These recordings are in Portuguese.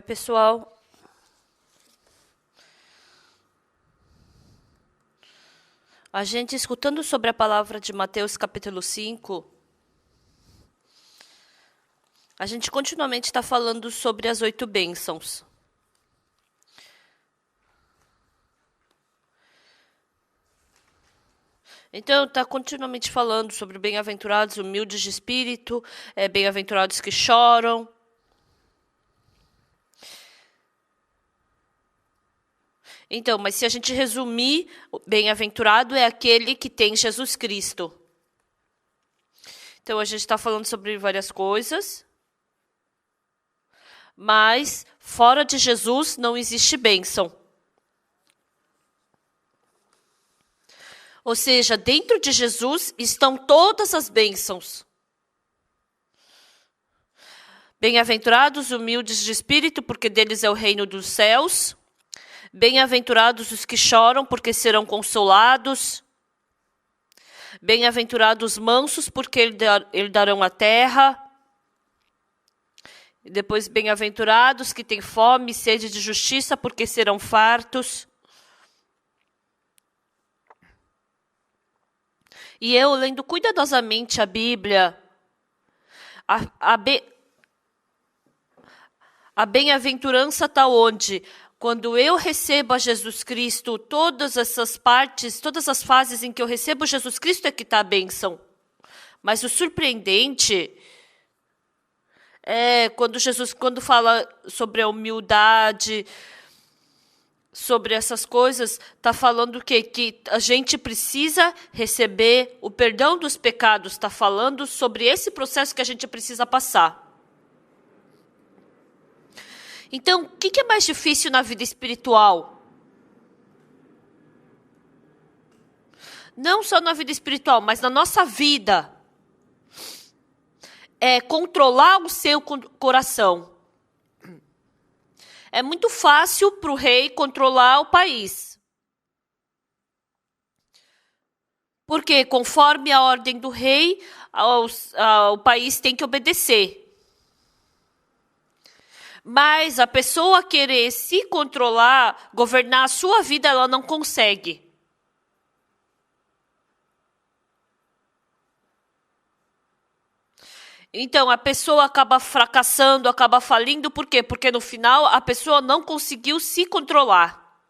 Oi, pessoal. A gente escutando sobre a palavra de Mateus capítulo 5, a gente continuamente está falando sobre as 8 bênçãos. Então, está continuamente falando sobre bem-aventurados, humildes de espírito, bem-aventurados que choram. Então, mas se a gente resumir, bem-aventurado é aquele que tem Jesus Cristo. Então, a gente está falando sobre várias coisas, mas fora de Jesus não existe bênção. Ou seja, dentro de Jesus estão todas as bênçãos. Bem-aventurados, humildes de espírito, porque deles é o reino dos céus. Bem-aventurados os que choram, porque serão consolados. Bem-aventurados mansos, porque herdarão a terra. E depois, bem-aventurados que têm fome e sede de justiça, porque serão fartos. E eu, lendo cuidadosamente a Bíblia, a bem-aventurança está onde? Quando eu recebo a Jesus Cristo, todas essas partes, todas as fases em que eu recebo Jesus Cristo é que está a bênção. Mas o surpreendente é quando fala sobre a humildade, sobre essas coisas, está falando o quê? Que a gente precisa receber o perdão dos pecados. Está falando sobre esse processo que a gente precisa passar. Então, o que é mais difícil na vida espiritual? Não só na vida espiritual, mas na nossa vida. É controlar o seu coração. É muito fácil para o rei controlar o país. Porque, conforme a ordem do rei, o país tem que obedecer. Mas a pessoa querer se controlar, governar a sua vida, ela não consegue. Então, a pessoa acaba fracassando, acaba falindo. Por quê? Porque no final a pessoa não conseguiu se controlar.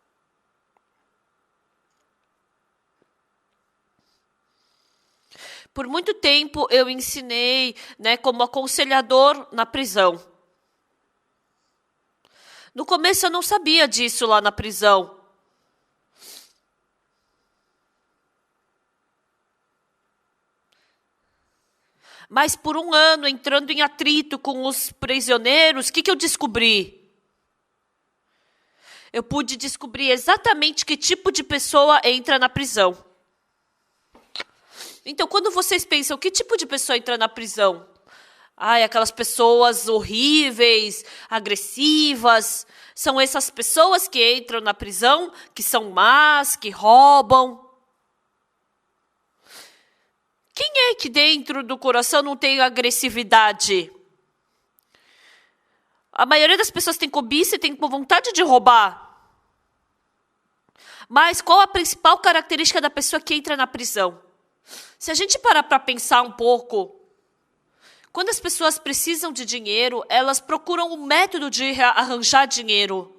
Por muito tempo eu ensinei, como aconselhador na prisão. No começo eu não sabia disso lá na prisão. Mas por um ano, entrando em atrito com os prisioneiros, o que eu descobri? Eu pude descobrir exatamente que tipo de pessoa entra na prisão. Então, quando vocês pensam, que tipo de pessoa entra na prisão? Aquelas pessoas horríveis, agressivas. São essas pessoas que entram na prisão, que são más, que roubam. Quem é que dentro do coração não tem agressividade? A maioria das pessoas tem cobiça e tem vontade de roubar. Mas qual a principal característica da pessoa que entra na prisão? Se a gente parar para pensar um pouco, quando as pessoas precisam de dinheiro, elas procuram um método de arranjar dinheiro.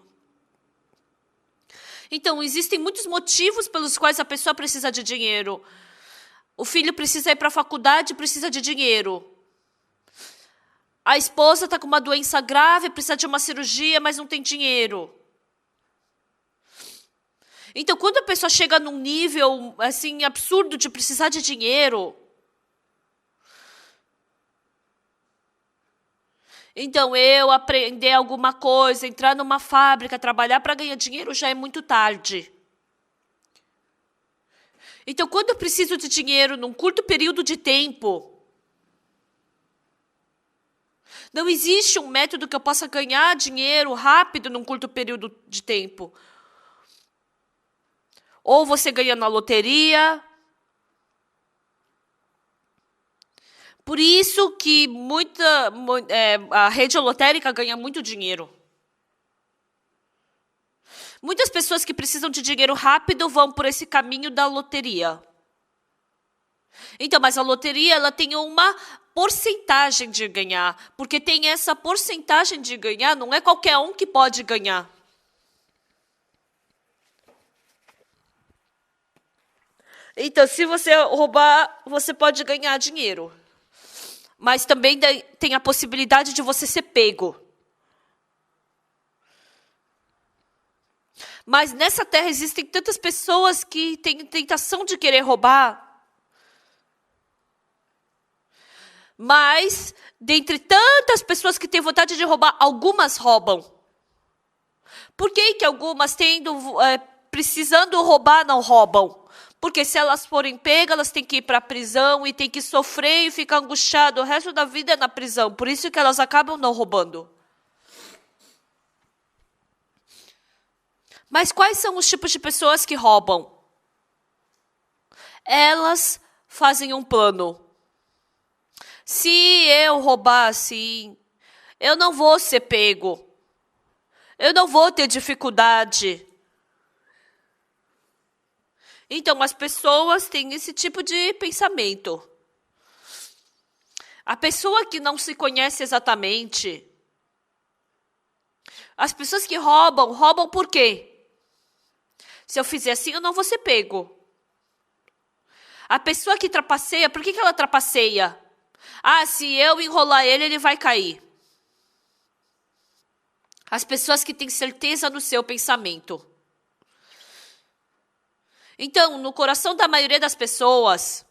Então, existem muitos motivos pelos quais a pessoa precisa de dinheiro. O filho precisa ir para a faculdade, precisa de dinheiro. A esposa está com uma doença grave, precisa de uma cirurgia, mas não tem dinheiro. Então, quando a pessoa chega num nível assim absurdo de precisar de dinheiro, então eu aprender alguma coisa, entrar numa fábrica, trabalhar para ganhar dinheiro já é muito tarde. Então, quando eu preciso de dinheiro num curto período de tempo, não existe um método que eu possa ganhar dinheiro rápido num curto período de tempo. Ou você ganha na loteria. Por isso que a rede lotérica ganha muito dinheiro. Muitas pessoas que precisam de dinheiro rápido vão por esse caminho da loteria. Então, mas a loteria, ela tem uma porcentagem de ganhar, porque tem essa porcentagem de ganhar, não é qualquer um que pode ganhar. Então, se você roubar, você pode ganhar dinheiro. Mas também tem a possibilidade de você ser pego. Mas nessa terra existem tantas pessoas que têm tentação de querer roubar. Mas, dentre tantas pessoas que têm vontade de roubar, algumas roubam. Por que algumas, precisando roubar, não roubam? Porque se elas forem pegas, elas têm que ir para a prisão e têm que sofrer e ficar angustiado o resto da vida na prisão. Por isso que elas acabam não roubando. Mas quais são os tipos de pessoas que roubam? Elas fazem um plano. Se eu roubar assim, eu não vou ser pego. Eu não vou ter dificuldade. Então, as pessoas têm esse tipo de pensamento. A pessoa que não se conhece exatamente, as pessoas que roubam, roubam por quê? Se eu fizer assim, eu não vou ser pego. A pessoa que trapaceia, por que ela trapaceia? Ah, se eu enrolar ele, ele vai cair. As pessoas que têm certeza no seu pensamento. Então, no coração da maioria das pessoas,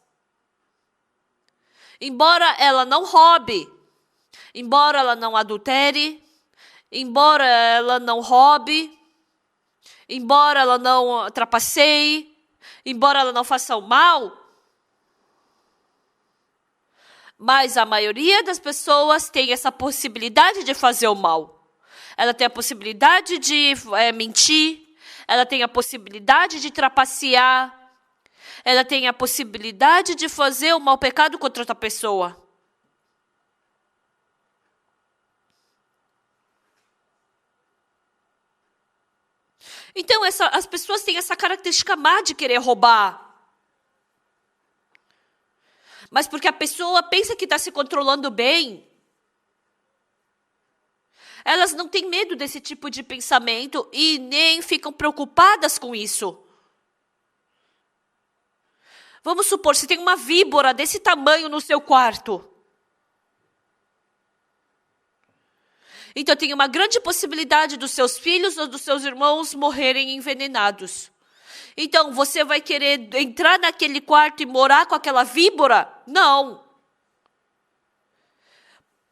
embora ela não roube, embora ela não adultere, embora ela não roube, embora ela não trapaceie, embora ela não faça o mal, mas a maioria das pessoas tem essa possibilidade de fazer o mal. Ela tem a possibilidade de mentir, ela tem a possibilidade de trapacear, ela tem a possibilidade de fazer o mau pecado contra outra pessoa. Então, as pessoas têm essa característica má de querer roubar. Mas porque a pessoa pensa que está se controlando bem, elas não têm medo desse tipo de pensamento e nem ficam preocupadas com isso. Vamos supor, se tem uma víbora desse tamanho no seu quarto. Então tem uma grande possibilidade dos seus filhos ou dos seus irmãos morrerem envenenados. Então, você vai querer entrar naquele quarto e morar com aquela víbora? Não.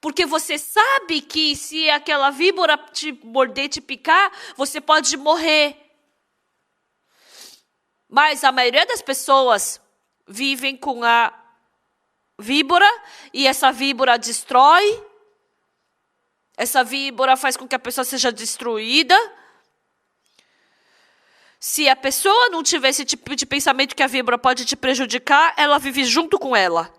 Porque você sabe que se aquela víbora te morder, te picar, você pode morrer. Mas a maioria das pessoas vivem com a víbora e essa víbora destrói. Essa víbora faz com que a pessoa seja destruída. Se a pessoa não tiver esse tipo de pensamento que a víbora pode te prejudicar, ela vive junto com ela.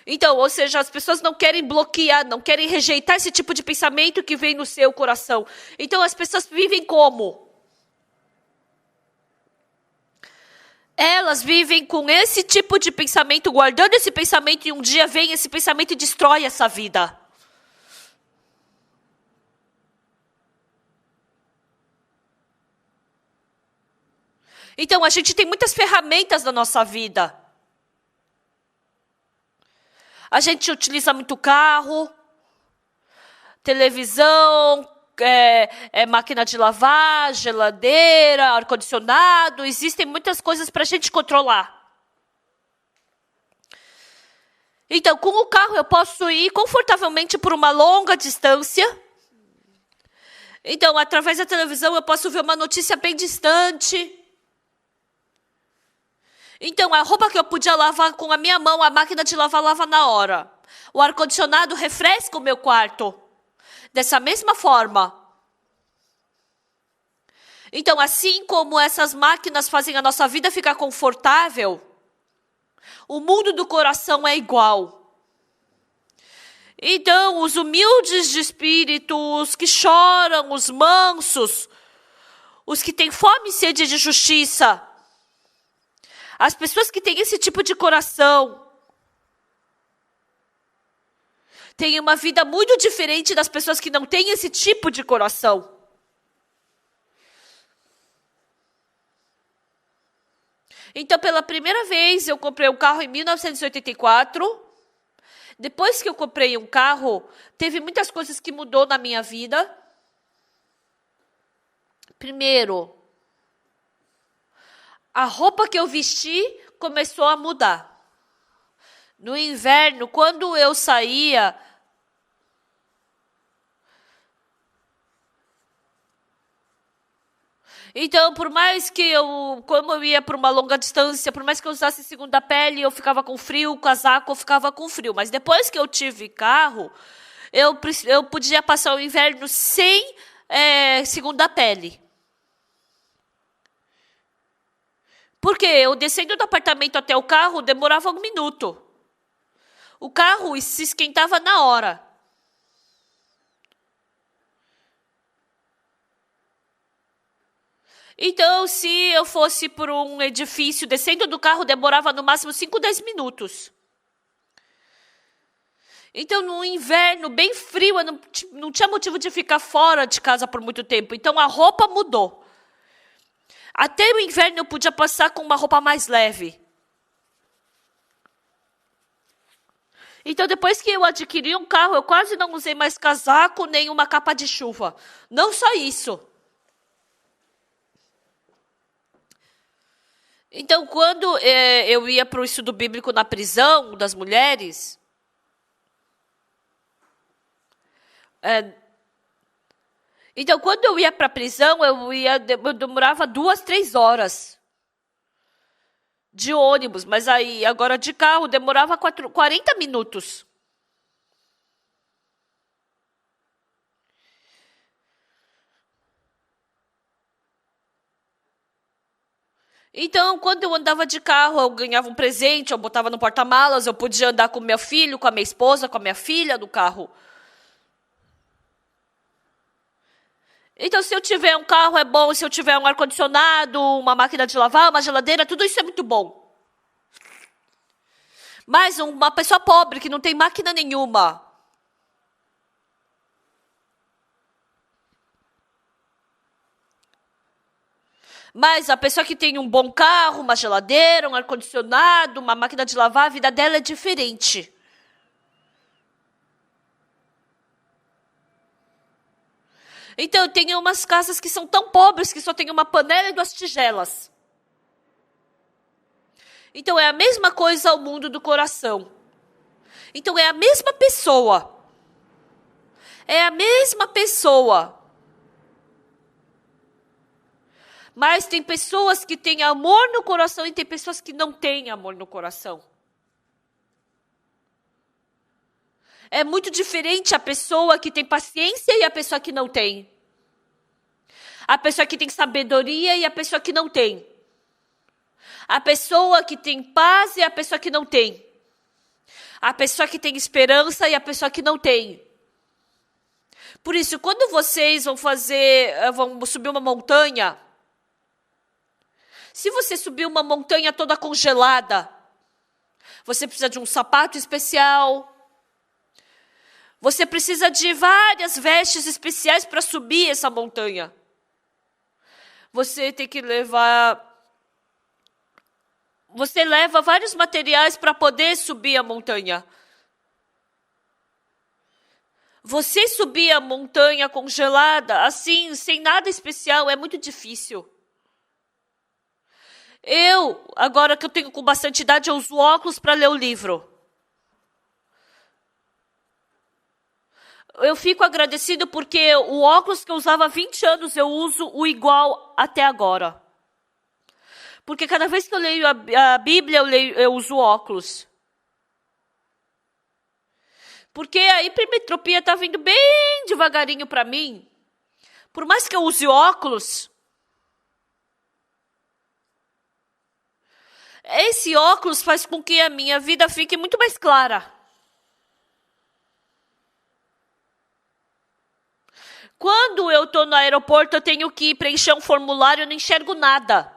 Então, ou seja, as pessoas não querem bloquear, não querem rejeitar esse tipo de pensamento que vem no seu coração. Então, as pessoas vivem como? Elas vivem com esse tipo de pensamento, guardando esse pensamento, e um dia vem esse pensamento e destrói essa vida. Então, a gente tem muitas ferramentas na nossa vida. A gente utiliza muito carro, televisão, máquina de lavar, geladeira, ar-condicionado. Existem muitas coisas para a gente controlar. Então, com o carro eu posso ir confortavelmente por uma longa distância. Então, através da televisão eu posso ver uma notícia bem distante. Então, a roupa que eu podia lavar com a minha mão, a máquina de lavar lava na hora. O ar-condicionado refresca o meu quarto. Dessa mesma forma. Então, assim como essas máquinas fazem a nossa vida ficar confortável, o mundo do coração é igual. Então, os humildes de espírito, os que choram, os mansos, os que têm fome e sede de justiça, as pessoas que têm esse tipo de coração, têm uma vida muito diferente das pessoas que não têm esse tipo de coração. Então, pela primeira vez, eu comprei um carro em 1984. Depois que eu comprei um carro, teve muitas coisas que mudou na minha vida. Primeiro, a roupa que eu vesti começou a mudar. No inverno, quando eu saía, então, por mais que como eu ia para uma longa distância, por mais que eu usasse segunda pele, eu ficava com frio, o casaco eu ficava com frio. Mas depois que eu tive carro, eu podia passar o inverno sem segunda pele. Porque eu descendo do apartamento até o carro demorava 1 minuto. O carro se esquentava na hora. Então, se eu fosse por um edifício, descendo do carro, demorava no máximo 5, 10 minutos. Então, no inverno, bem frio, eu não tinha motivo de ficar fora de casa por muito tempo. Então, a roupa mudou. Até o inverno, eu podia passar com uma roupa mais leve. Então, depois que eu adquiri um carro, eu quase não usei mais casaco, nem uma capa de chuva. Não só isso. Então, quando eu ia para o estudo bíblico na prisão das mulheres, então, quando eu ia para a prisão, eu demorava 2, 3 horas de ônibus, mas aí, agora de carro, demorava 40 minutos. Então, quando eu andava de carro, eu ganhava um presente, eu botava no porta-malas, eu podia andar com meu filho, com a minha esposa, com a minha filha no carro. Então, se eu tiver um carro, é bom. Se eu tiver um ar-condicionado, uma máquina de lavar, uma geladeira, tudo isso é muito bom. Mas uma pessoa pobre que não tem máquina nenhuma, mas a pessoa que tem um bom carro, uma geladeira, um ar-condicionado, uma máquina de lavar, a vida dela é diferente. Então, eu tenho umas casas que são tão pobres que só tem uma panela e 2 tigelas. Então, é a mesma coisa ao mundo do coração. Então, é a mesma pessoa. É a mesma pessoa. Mas tem pessoas que têm amor no coração e tem pessoas que não têm amor no coração. É muito diferente a pessoa que tem paciência e a pessoa que não tem. A pessoa que tem sabedoria e a pessoa que não tem. A pessoa que tem paz e a pessoa que não tem. A pessoa que tem esperança e a pessoa que não tem. Por isso, quando vocês vão subir uma montanha, se você subir uma montanha toda congelada, você precisa de um sapato especial. Você precisa de várias vestes especiais para subir essa montanha. Você tem que levar... Você leva vários materiais para poder subir a montanha. Você subir a montanha congelada, assim, sem nada especial, é muito difícil. Agora que eu tenho com bastante idade, eu uso óculos para ler o livro. Eu fico agradecido porque o óculos que eu usava há 20 anos, eu uso o igual até agora. Porque cada vez que eu leio a Bíblia, eu uso óculos. Porque a hipermetropia está vindo bem devagarinho para mim. Por mais que eu use óculos, esse óculos faz com que a minha vida fique muito mais clara. eu estou no aeroporto, eu tenho que preencher um formulário, eu não enxergo nada.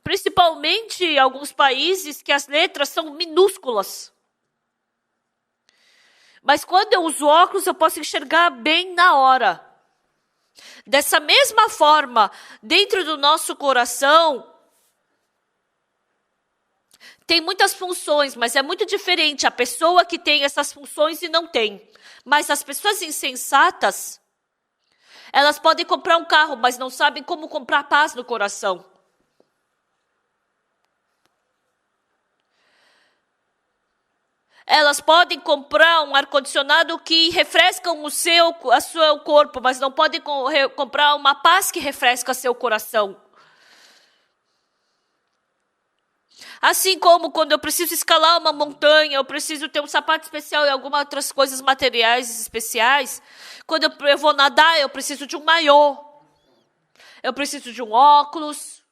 Principalmente em alguns países que as letras são minúsculas. Mas quando eu uso óculos, eu posso enxergar bem na hora. Dessa mesma forma, dentro do nosso coração, tem muitas funções, mas é muito diferente a pessoa que tem essas funções e não tem. Mas as pessoas insensatas, elas podem comprar um carro, mas não sabem como comprar paz no coração. Elas podem comprar um ar-condicionado que refresca o seu corpo, mas não podem comprar uma paz que refresca seu coração. Assim como quando eu preciso escalar uma montanha, eu preciso ter um sapato especial e algumas outras coisas materiais especiais. Quando eu vou nadar, eu preciso de um maiô. Eu preciso de um óculos.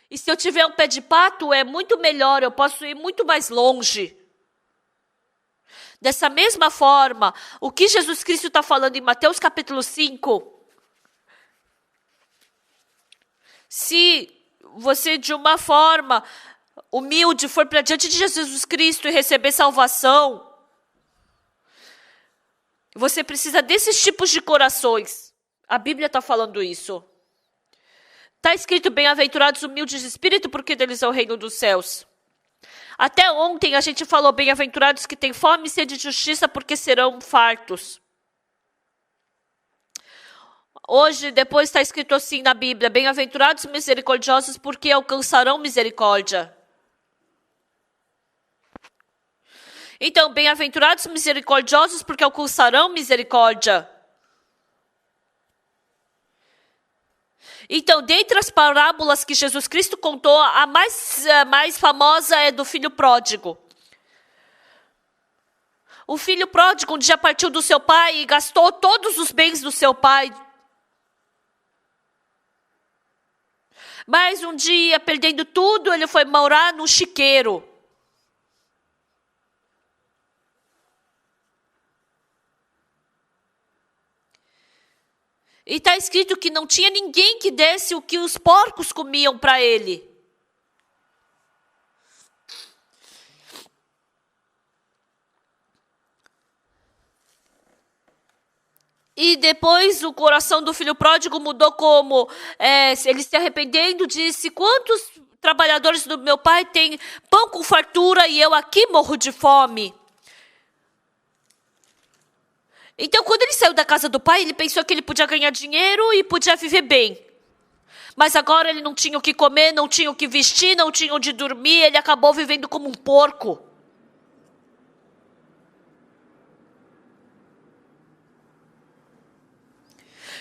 E se eu tiver um pé de pato, é muito melhor, eu posso ir muito mais longe. Dessa mesma forma, o que Jesus Cristo está falando em Mateus capítulo 5, se você de uma forma humilde for para diante de Jesus Cristo e receber salvação, você precisa desses tipos de corações. A Bíblia está falando isso. Está escrito, bem-aventurados humildes de espírito, porque deles é o reino dos céus. Até ontem a gente falou, bem-aventurados que têm fome e sede de justiça, porque serão fartos. Hoje, depois está escrito assim na Bíblia, bem-aventurados misericordiosos, porque alcançarão misericórdia. Então, bem-aventurados misericordiosos, porque alcançarão misericórdia. Então, dentre as parábolas que Jesus Cristo contou, a mais famosa é do filho pródigo. O filho pródigo um dia partiu do seu pai e gastou todos os bens do seu pai. Mas um dia, perdendo tudo, ele foi morar num chiqueiro. E está escrito que não tinha ninguém que desse o que os porcos comiam para ele. E depois o coração do filho pródigo mudou como ele se arrependendo, disse, quantos trabalhadores do meu pai têm pão com fartura e eu aqui morro de fome? Então, quando ele saiu da casa do pai, ele pensou que ele podia ganhar dinheiro e podia viver bem. Mas agora ele não tinha o que comer, não tinha o que vestir, não tinha onde dormir, ele acabou vivendo como um porco.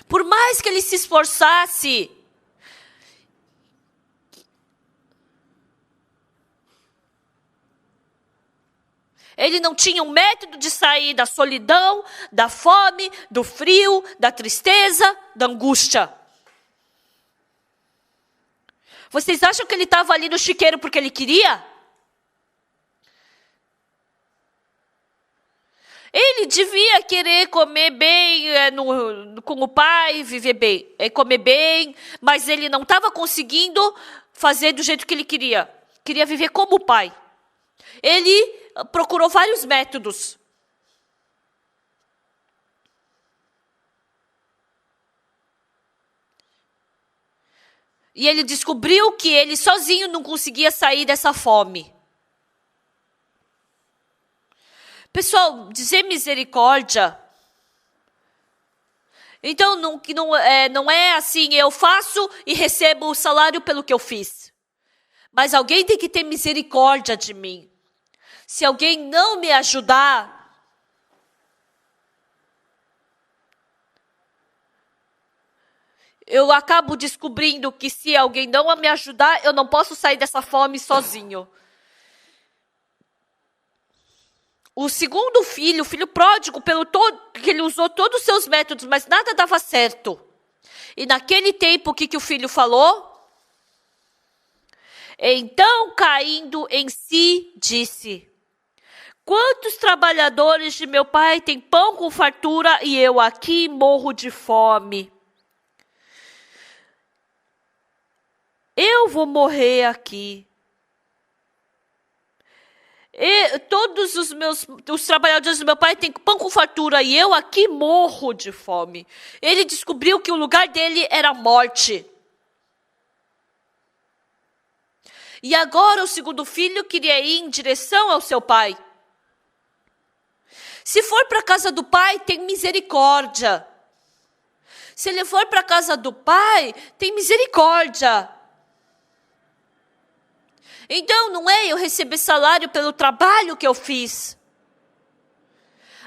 Por mais que ele se esforçasse, ele não tinha um método de sair da solidão, da fome, do frio, da tristeza, da angústia. Vocês acham que ele estava ali no chiqueiro porque ele queria? Ele devia querer comer bem com o pai, viver bem, comer bem, mas ele não estava conseguindo fazer do jeito que ele queria. Queria viver como o pai. Ele procurou vários métodos. E ele descobriu que ele sozinho não conseguia sair dessa fome. Pessoal, dizer misericórdia, então não é assim, eu faço e recebo o salário pelo que eu fiz. Mas alguém tem que ter misericórdia de mim. Se alguém não me ajudar, eu acabo descobrindo que se alguém não me ajudar, eu não posso sair dessa fome sozinho. O segundo filho, o filho pródigo, que ele usou todos os seus métodos, mas nada dava certo. E naquele tempo, o que o filho falou? Então, caindo em si, disse, quantos trabalhadores de meu pai têm pão com fartura e eu aqui morro de fome? Eu vou morrer aqui. E todos os trabalhadores do meu pai têm pão com fartura e eu aqui morro de fome. Ele descobriu que o lugar dele era a morte. E agora o segundo filho queria ir em direção ao seu pai. Se for para a casa do pai, tem misericórdia. Se ele for para a casa do pai, tem misericórdia. Então, não é eu receber salário pelo trabalho que eu fiz.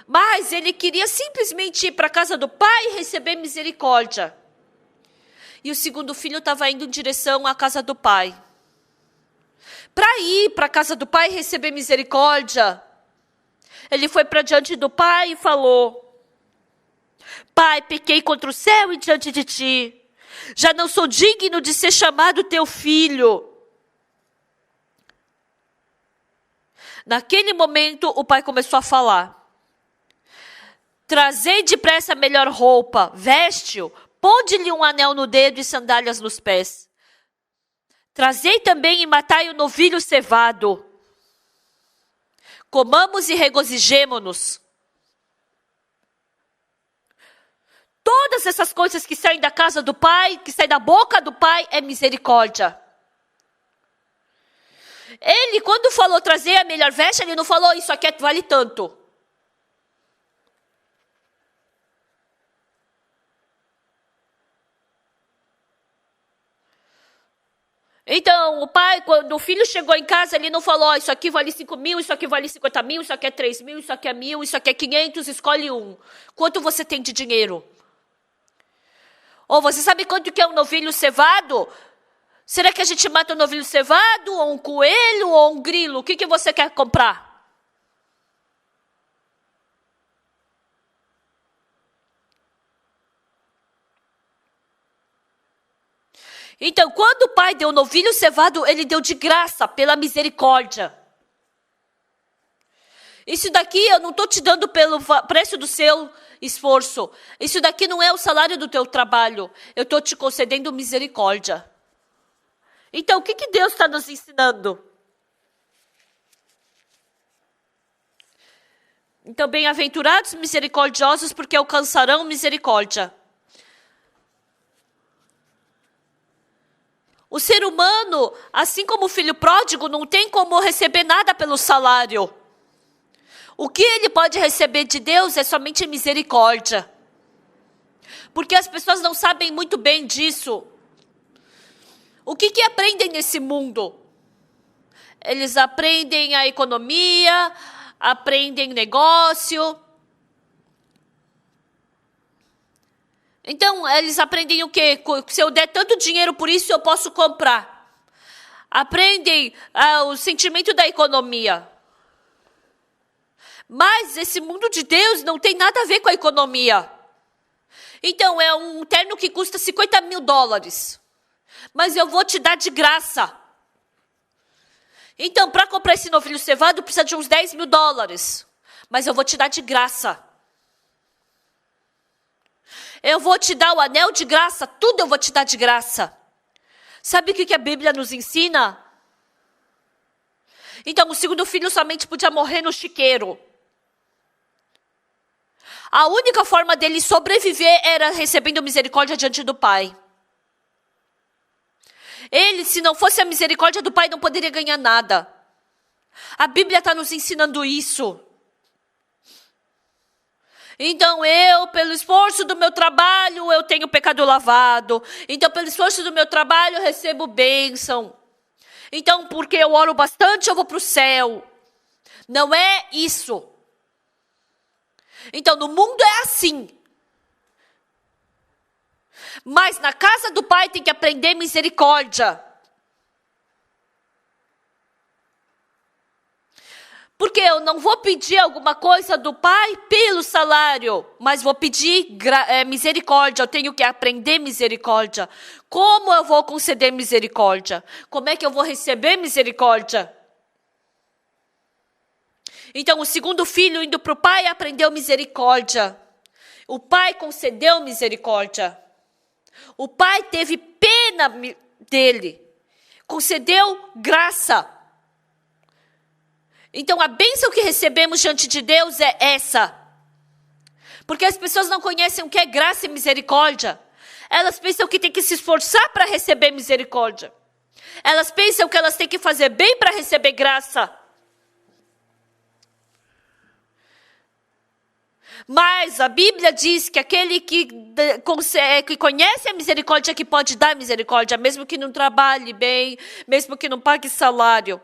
Mas ele queria simplesmente ir para a casa do pai e receber misericórdia. E o segundo filho estava indo em direção à casa do pai. Para ir para a casa do pai e receber misericórdia, ele foi para diante do pai e falou: Pai, pequei contra o céu e diante de ti. Já não sou digno de ser chamado teu filho. Naquele momento, o pai começou a falar: Trazei depressa a melhor roupa, veste-o, ponde-lhe um anel no dedo e sandálias nos pés. Trazei também e matai o novilho cevado. Comamos e regozijemo-nos. Todas essas coisas que saem da casa do pai, que saem da boca do pai, é misericórdia. Ele, quando falou trazer a melhor veste, ele não falou isso aqui vale tanto. Então, o pai, quando o filho chegou em casa, ele não falou, isso aqui vale 5 mil, isso aqui vale 50 mil, isso aqui é 3 mil, isso aqui é 1.000, isso aqui é 500, escolhe um. Quanto você tem de dinheiro? Ou você sabe quanto que é um novilho cevado? Será que a gente mata um novilho cevado, ou um coelho, ou um grilo? O que você quer comprar? Então, quando o pai deu o novilho cevado, ele deu de graça, pela misericórdia. Isso daqui eu não estou te dando pelo preço do seu esforço. Isso daqui não é o salário do teu trabalho. Eu estou te concedendo misericórdia. Então, o que Deus está nos ensinando? Então, bem-aventurados misericordiosos, porque alcançarão misericórdia. O ser humano, assim como o filho pródigo, não tem como receber nada pelo salário. O que ele pode receber de Deus é somente misericórdia. Porque as pessoas não sabem muito bem disso. O que aprendem nesse mundo? Eles aprendem a economia, aprendem negócio. Então, eles aprendem o quê? Se eu der tanto dinheiro por isso, eu posso comprar. Aprendem o sentimento da economia. Mas esse mundo de Deus não tem nada a ver com a economia. Então, é um terno que custa 50 mil dólares. Mas eu vou te dar de graça. Então, para comprar esse novilho cevado, precisa de uns 10 mil dólares. Mas eu vou te dar de graça. Eu vou te dar o anel de graça, tudo eu vou te dar de graça. Sabe o que a Bíblia nos ensina? Então, o segundo filho somente podia morrer no chiqueiro. A única forma dele sobreviver era recebendo misericórdia diante do pai. Ele, se não fosse a misericórdia do pai, não poderia ganhar nada. A Bíblia está nos ensinando isso. Então eu, pelo esforço do meu trabalho, eu tenho pecado lavado. Então, pelo esforço do meu trabalho, eu recebo bênção. Então, porque eu oro bastante, eu vou para o céu. Não é isso. Então, no mundo é assim. Mas na casa do pai tem que aprender misericórdia. Porque eu não vou pedir alguma coisa do pai pelo salário, mas vou pedir misericórdia. Eu tenho que aprender misericórdia. Como eu vou conceder misericórdia? Como é que eu vou receber misericórdia? Então, o segundo filho, indo para o pai, aprendeu misericórdia. O pai concedeu misericórdia. O pai teve pena dele. Concedeu graça. Então, a bênção que recebemos diante de Deus é essa. Porque as pessoas não conhecem o que é graça e misericórdia. Elas pensam que tem que se esforçar para receber misericórdia. Elas pensam que elas têm que fazer bem para receber graça. Mas a Bíblia diz que aquele que conhece a misericórdia é que pode dar misericórdia, mesmo que não trabalhe bem, mesmo que não pague salário.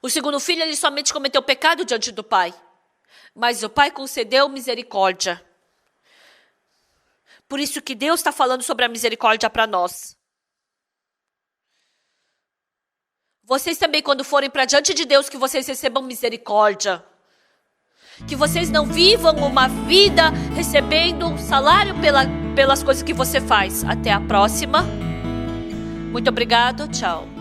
O segundo filho, ele somente cometeu pecado diante do pai. Mas o pai concedeu misericórdia. Por isso que Deus está falando sobre a misericórdia para nós. Vocês também, quando forem para diante de Deus, que vocês recebam misericórdia. Que vocês não vivam uma vida recebendo um salário pelas coisas que você faz. Até a próxima. Muito obrigado. Tchau.